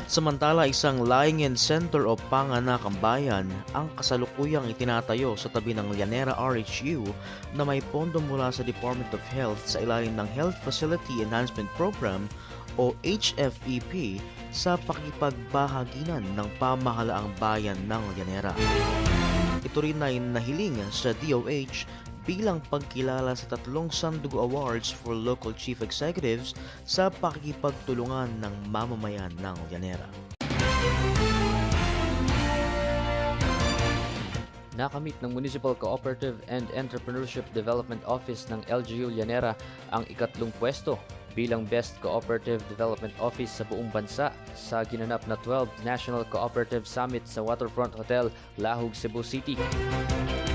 At samantala isang lying-in center o panganakang bayan ang kasalukuyang itinatayo sa tabi ng Llanera RHU na may pondo mula sa Department of Health sa ilalim ng Health Facility Enhancement Program o HFEP sa pakipagbahaginan ng pamahalaang bayan ng Llanera. Ito rin ay nahiling sa DOH bilang pagkilala sa 3 Sandugo Awards for Local Chief Executives sa pakikipagtulungan ng mamamayan ng Llanera. Nakamit ng Municipal Cooperative and Entrepreneurship Development Office ng LGU Llanera ang ikatlong pwesto bilang Best Cooperative Development Office sa buong bansa sa ginanap na 12th National Cooperative Summit sa Waterfront Hotel, Lahug, Cebu City.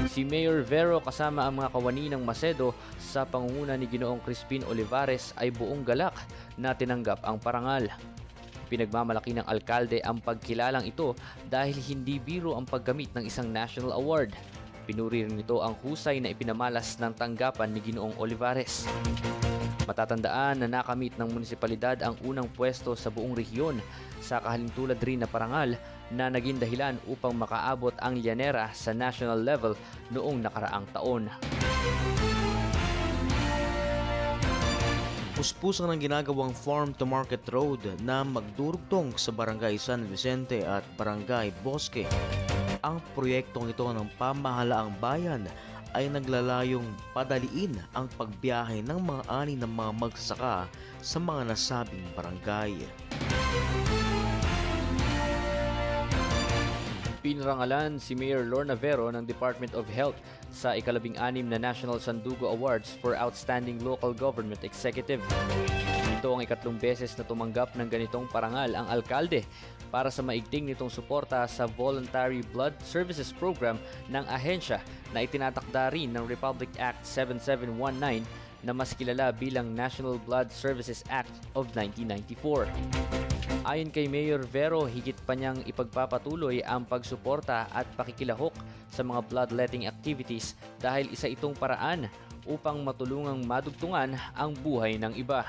Si Mayor Vero kasama ang mga kawani ng Macedo sa pangunguna ni Ginoong Crispin Olivares ay buong galak na tinanggap ang parangal. Pinagmamalaki ng alkalde ang pagkilalang ito dahil hindi biro ang paggamit ng isang national award. Pinuri rin nito ang husay na ipinamalas ng tanggapan ni Ginoong Olivares. Matatandaan na nakamit ng munisipalidad ang unang pwesto sa buong rehiyon sa kahalintulad rin na parangal na naging dahilan upang makaabot ang Llanera sa national level noong nakaraang taon. Puspusan ng ginagawang Farm to Market Road na magdurugtong sa Barangay San Vicente at Barangay Bosque. Ang proyektong ito ng pamahalaang bayan ay naglalayong padaliin ang pagbiyahe ng mga ani ng mga magsasaka sa mga nasabing barangay. Pinarangalan si Mayor Lorna Vero ng Department of Health sa ika-16 na National Sandugo Awards for Outstanding Local Government Executive. Ito ang ikatlong beses na tumanggap ng ganitong parangal ang alkalde para sa maigting nitong suporta sa Voluntary Blood Services Program ng ahensya na itinatakda rin ng Republic Act 7719 na mas kilala bilang National Blood Services Act of 1994. Ayon kay Mayor Vero, higit pa niyang ipagpapatuloy ang pagsuporta at pakikilahok sa mga bloodletting activities dahil isa itong paraan upang matulungang madugtungan ang buhay ng iba.